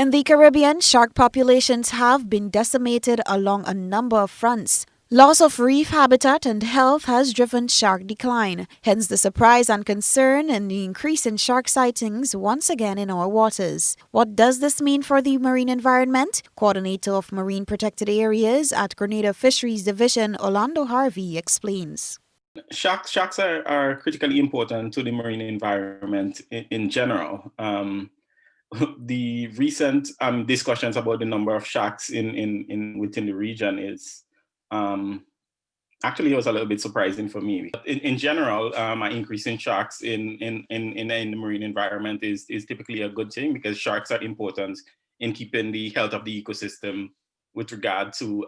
In the Caribbean, shark populations have been decimated along a number of fronts. Loss of reef habitat and health has driven shark decline, hence the surprise and concern in the increase in shark sightings once again in our waters. What does this mean for the marine environment? Coordinator of Marine Protected Areas at Grenada Fisheries Division, Orlando Harvey, explains. Sharks are critically important to the marine environment in general. The recent discussions about the number of sharks in within the region is um, actually, it was a little bit surprising for me. But in general, an increase in sharks in the marine environment is typically a good thing because sharks are important in keeping the health of the ecosystem with regard to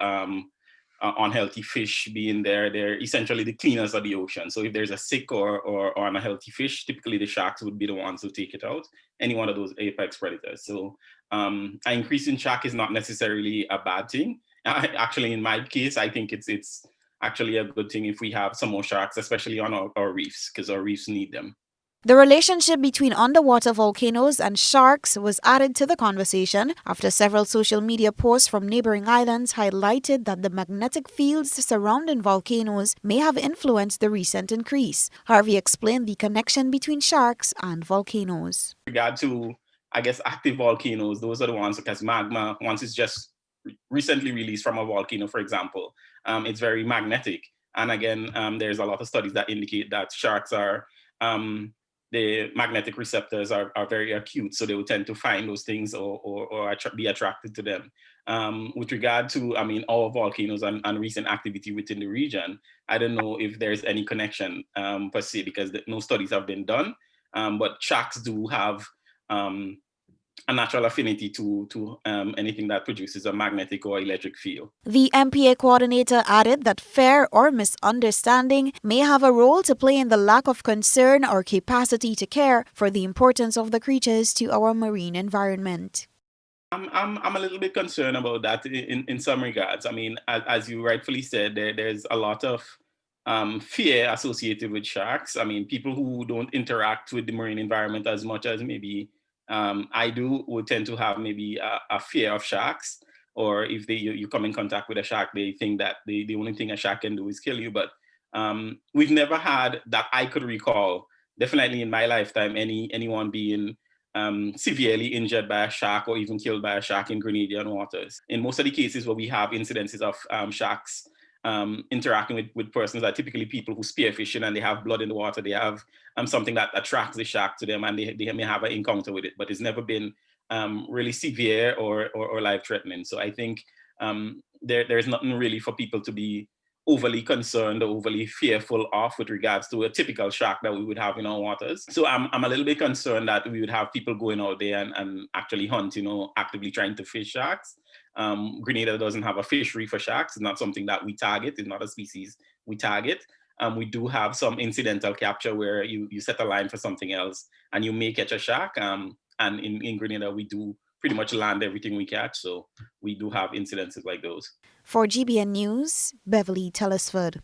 unhealthy fish being there. They're essentially the cleaners of the ocean. So if there's a sick or unhealthy fish, typically the sharks would be the ones who take it out, any one of those apex predators. So an increase in shark is not necessarily a bad thing. Actually, in my case, I think it's actually a good thing if we have some more sharks, especially on our reefs, because our reefs need them. The relationship between underwater volcanoes and sharks was added to the conversation after several social media posts from neighboring islands highlighted that the magnetic fields surrounding volcanoes may have influenced the recent increase. Harvey explained the connection between sharks and volcanoes. With regard to, I guess, active volcanoes, those are the ones because magma, once it's just recently released from a volcano, for example, it's very magnetic. And again, there's a lot of studies that indicate that sharks are the magnetic receptors are very acute, so they will tend to find those things or be attracted to them. With regard to, our volcanoes and recent activity within the region, I don't know if there's any connection per se because no studies have been done, but sharks do have a natural affinity to anything that produces a magnetic or electric field. The MPA coordinator added that fear or misunderstanding may have a role to play in the lack of concern or capacity to care for the importance of the creatures to our marine environment. I'm a little bit concerned about that in some regards. I mean, as you rightfully said, there's a lot of fear associated with sharks. I mean, people who don't interact with the marine environment as much as maybe I do would tend to have maybe a fear of sharks. Or if you come in contact with a shark, they think that the only thing a shark can do is kill you. But we've never had that I could recall, definitely in my lifetime, anyone being severely injured by a shark or even killed by a shark in Grenadian waters. In most of the cases where we have incidences of sharks interacting with persons are typically people who spearfishing and they have blood in the water. They have something that attracts the shark to them and they may have an encounter with it, but it's never been really severe or life-threatening. So I think there's nothing really for people to be overly concerned or overly fearful of with regards to a typical shark that we would have in our waters. So I'm a little bit concerned that we would have people going out there and actually hunt, actively trying to fish sharks. Grenada doesn't have a fishery for sharks. It's not something that we target. It's not a species we target. We do have some incidental capture where you set a line for something else and you may catch a shark. And in Grenada, we do pretty much land everything we catch. So we do have incidences like those. For GBN News, Beverly Telesford.